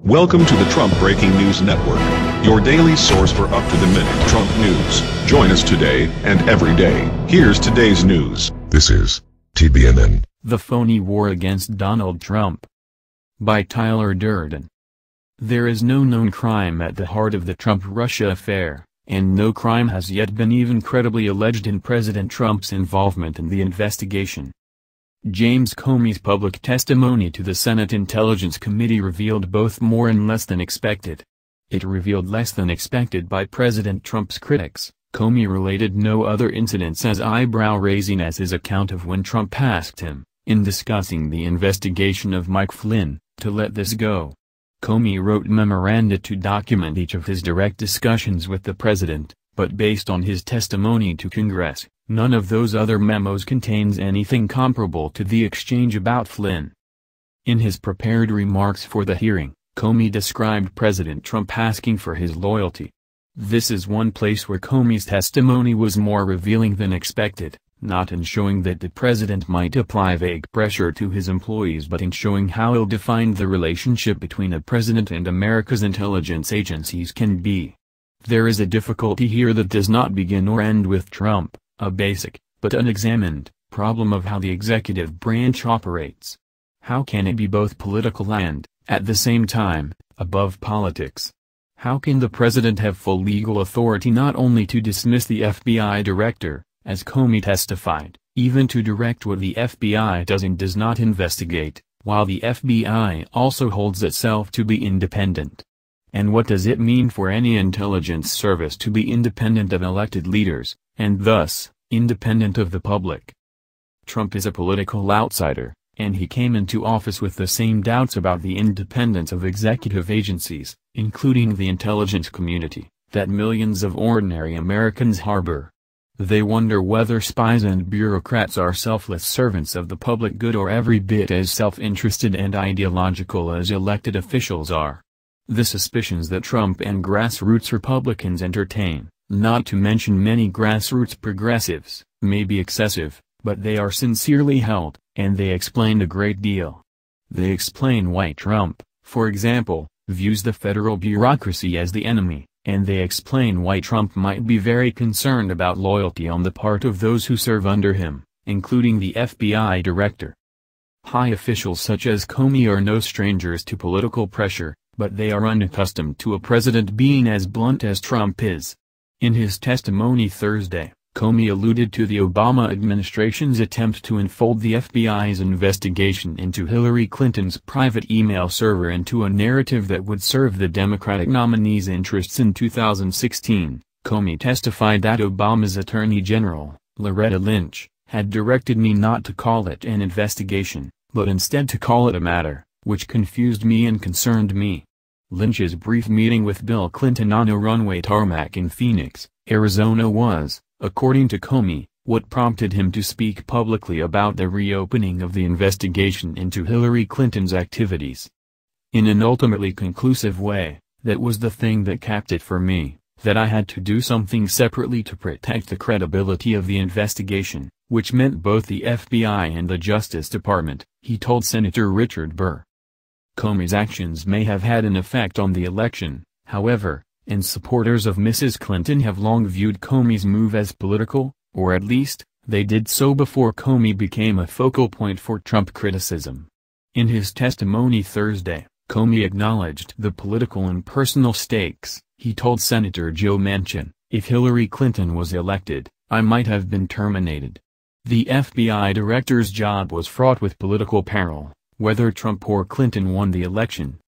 Welcome to the Trump Breaking News Network, your daily source for up-to-the-minute Trump news. Join us today and every day. Here's today's news. This is TBNN. The Phony War Against Donald Trump. By Tyler Durden. There is no known crime at the heart of the Trump-Russia affair, and no crime has yet been even credibly alleged in President Trump's involvement in the investigation. James Comey's public testimony to the Senate Intelligence Committee revealed both more and less than expected. It revealed less than expected by President Trump's critics. Comey related no other incidents as eyebrow-raising as his account of when Trump asked him, in discussing the investigation of Mike Flynn, to let this go. Comey wrote memoranda to document each of his direct discussions with the president, but based on his testimony to Congress, none of those other memos contains anything comparable to the exchange about Flynn. In his prepared remarks for the hearing, Comey described President Trump asking for his loyalty. This is one place where Comey's testimony was more revealing than expected, not in showing that the president might apply vague pressure to his employees but in showing how ill-defined the relationship between a president and America's intelligence agencies can be. There is a difficulty here that does not begin or end with Trump, a basic, but unexamined, problem of how the executive branch operates. How can it be both political and, at the same time, above politics? How can the president have full legal authority not only to dismiss the FBI director, as Comey testified, even to direct what the FBI does and does not investigate, while the FBI also holds itself to be independent? And what does it mean for any intelligence service to be independent of elected leaders, and thus, independent of the public? Trump is a political outsider, and he came into office with the same doubts about the independence of executive agencies, including the intelligence community, that millions of ordinary Americans harbor. They wonder whether spies and bureaucrats are selfless servants of the public good or every bit as self-interested and ideological as elected officials are. The suspicions that Trump and grassroots Republicans entertain, not to mention many grassroots progressives, may be excessive, but they are sincerely held, and they explain a great deal. They explain why Trump, for example, views the federal bureaucracy as the enemy, and they explain why Trump might be very concerned about loyalty on the part of those who serve under him, including the FBI director. High officials such as Comey are no strangers to political pressure, but they are unaccustomed to a president being as blunt as Trump is. In his testimony Thursday, Comey alluded to the Obama administration's attempt to unfold the FBI's investigation into Hillary Clinton's private email server into a narrative that would serve the Democratic nominee's interests in 2016. Comey testified that Obama's Attorney General, Loretta Lynch, had directed me not to call it an investigation, but instead to call it a matter, which confused me and concerned me. Lynch's brief meeting with Bill Clinton on a runway tarmac in Phoenix, Arizona was, according to Comey, what prompted him to speak publicly about the reopening of the investigation into Hillary Clinton's activities. In an ultimately conclusive way, that was the thing that capped it for me, that I had to do something separately to protect the credibility of the investigation, which meant both the FBI and the Justice Department, he told Senator Richard Burr. Comey's actions may have had an effect on the election, however, and supporters of Mrs. Clinton have long viewed Comey's move as political, or at least, they did so before Comey became a focal point for Trump criticism. In his testimony Thursday, Comey acknowledged the political and personal stakes. He told Senator Joe Manchin, "If Hillary Clinton was elected, I might have been terminated." The FBI director's job was fraught with political peril, whether Trump or Clinton won the election.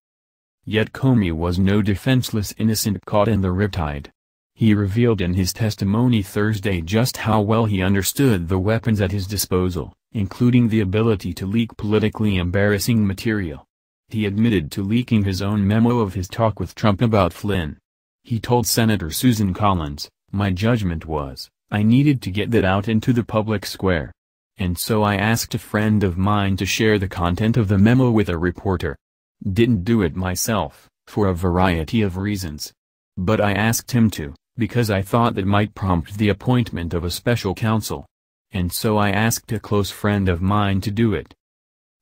Yet Comey was no defenseless innocent caught in the riptide. He revealed in his testimony Thursday just how well he understood the weapons at his disposal, including the ability to leak politically embarrassing material. He admitted to leaking his own memo of his talk with Trump about Flynn. He told Senator Susan Collins, "My judgment was, I needed to get that out into the public square. And so I asked a friend of mine to share the content of the memo with a reporter. Didn't do it myself, for a variety of reasons. But I asked him to, because I thought that might prompt the appointment of a special counsel. And so I asked a close friend of mine to do it.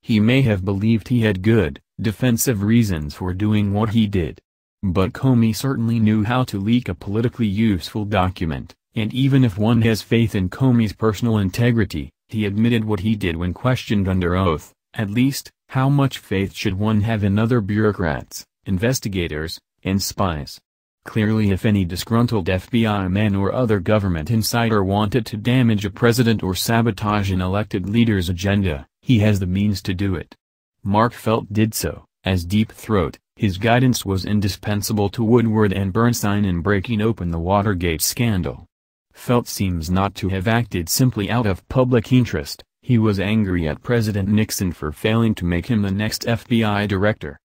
He may have believed he had good, defensive reasons for doing what he did. But Comey certainly knew how to leak a politically useful document, and even if one has faith in Comey's personal integrity, he admitted what he did when questioned under oath. At least, how much faith should one have in other bureaucrats, investigators, and spies? Clearly, if any disgruntled FBI man or other government insider wanted to damage a president or sabotage an elected leader's agenda, he has the means to do it. Mark Felt did so, as Deep Throat. His guidance was indispensable to Woodward and Bernstein in breaking open the Watergate scandal. Felt seems not to have acted simply out of public interest. He was angry at President Nixon for failing to make him the next FBI director.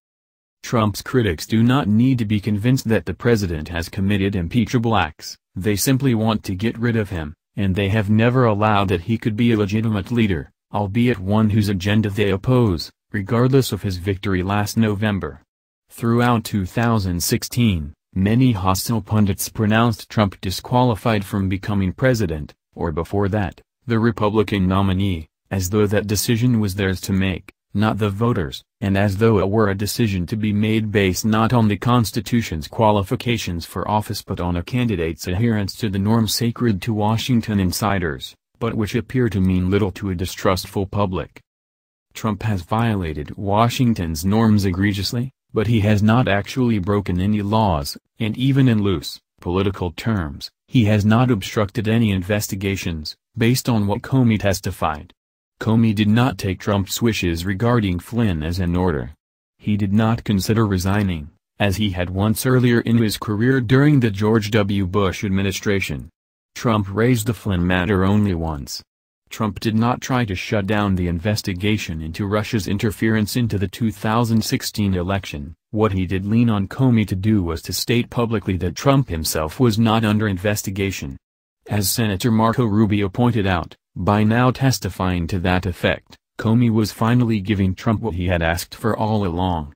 Trump's critics do not need to be convinced that the president has committed impeachable acts. They simply want to get rid of him, and they have never allowed that he could be a legitimate leader, albeit one whose agenda they oppose, regardless of his victory last November. Throughout 2016, many hostile pundits pronounced Trump disqualified from becoming president, or before that, the Republican nominee, as though that decision was theirs to make, not the voters, and as though it were a decision to be made based not on the Constitution's qualifications for office but on a candidate's adherence to the norms sacred to Washington insiders, but which appear to mean little to a distrustful public. Trump has violated Washington's norms egregiously, but he has not actually broken any laws, and even in loose, political terms, he has not obstructed any investigations, based on what Comey testified. Comey did not take Trump's wishes regarding Flynn as an order. He did not consider resigning, as he had once earlier in his career during the George W. Bush administration. Trump raised the Flynn matter only once. Trump did not try to shut down the investigation into Russia's interference into the 2016 election. What he did lean on Comey to do was to state publicly that Trump himself was not under investigation. As Senator Marco Rubio pointed out, by now testifying to that effect, Comey was finally giving Trump what he had asked for all along.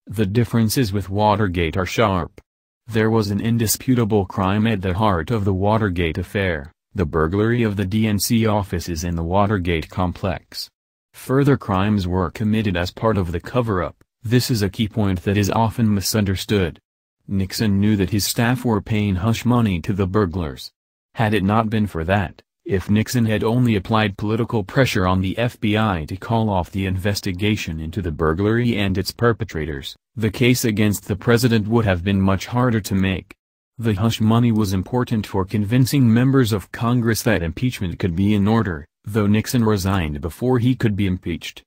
The differences with Watergate are sharp. There was an indisputable crime at the heart of the Watergate affair: the burglary of the DNC offices in the Watergate complex. Further crimes were committed as part of the cover-up. This is a key point that is often misunderstood. Nixon knew that his staff were paying hush money to the burglars. Had it not been for that, if Nixon had only applied political pressure on the FBI to call off the investigation into the burglary and its perpetrators, the case against the president would have been much harder to make. The hush money was important for convincing members of Congress that impeachment could be in order, though Nixon resigned before he could be impeached.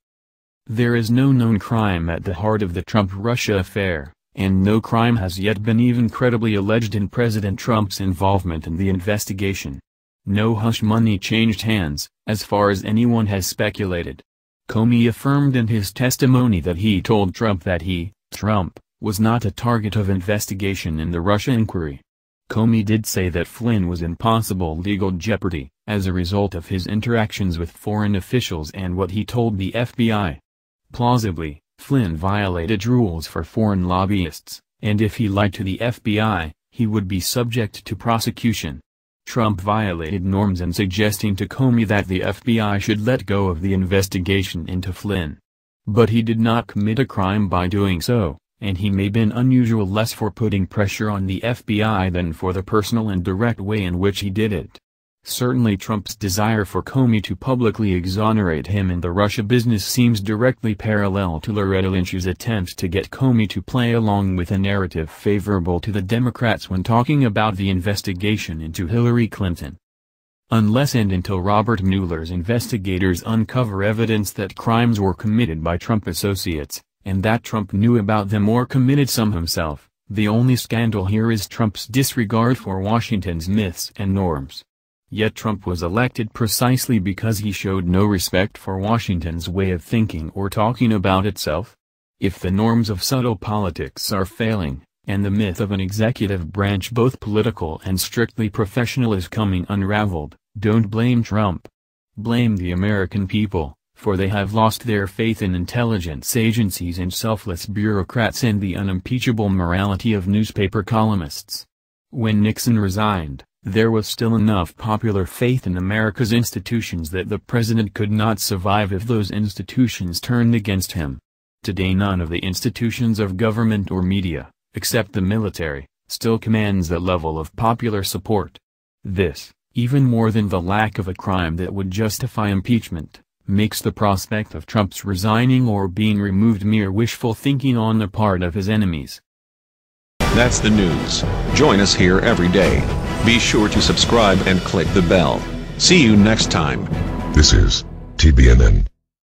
There is no known crime at the heart of the Trump-Russia affair, and no crime has yet been even credibly alleged in President Trump's involvement in the investigation. No hush money changed hands, as far as anyone has speculated. Comey affirmed in his testimony that he told Trump that he, Trump, was not a target of investigation in the Russia inquiry. Comey did say that Flynn was in possible legal jeopardy, as a result of his interactions with foreign officials and what he told the FBI. Plausibly, Flynn violated rules for foreign lobbyists, and if he lied to the FBI, he would be subject to prosecution. Trump violated norms in suggesting to Comey that the FBI should let go of the investigation into Flynn. But he did not commit a crime by doing so, and he may have been unusual less for putting pressure on the FBI than for the personal and direct way in which he did it. Certainly Trump's desire for Comey to publicly exonerate him in the Russia business seems directly parallel to Loretta Lynch's attempt to get Comey to play along with a narrative favorable to the Democrats when talking about the investigation into Hillary Clinton. Unless and until Robert Mueller's investigators uncover evidence that crimes were committed by Trump associates, and that Trump knew about them or committed some himself, the only scandal here is Trump's disregard for Washington's myths and norms. Yet Trump was elected precisely because he showed no respect for Washington's way of thinking or talking about itself. If the norms of subtle politics are failing, and the myth of an executive branch both political and strictly professional is coming unraveled, don't blame Trump. Blame the American people, for they have lost their faith in intelligence agencies and selfless bureaucrats and the unimpeachable morality of newspaper columnists. When Nixon resigned, there was still enough popular faith in America's institutions that the president could not survive if those institutions turned against him. Today none of the institutions of government or media, except the military, still commands that level of popular support. This, even more than the lack of a crime that would justify impeachment, makes the prospect of Trump's resigning or being removed mere wishful thinking on the part of his enemies. That's the news. Join us here every day. Be sure to subscribe and click the bell. See you next time. This is TBNN.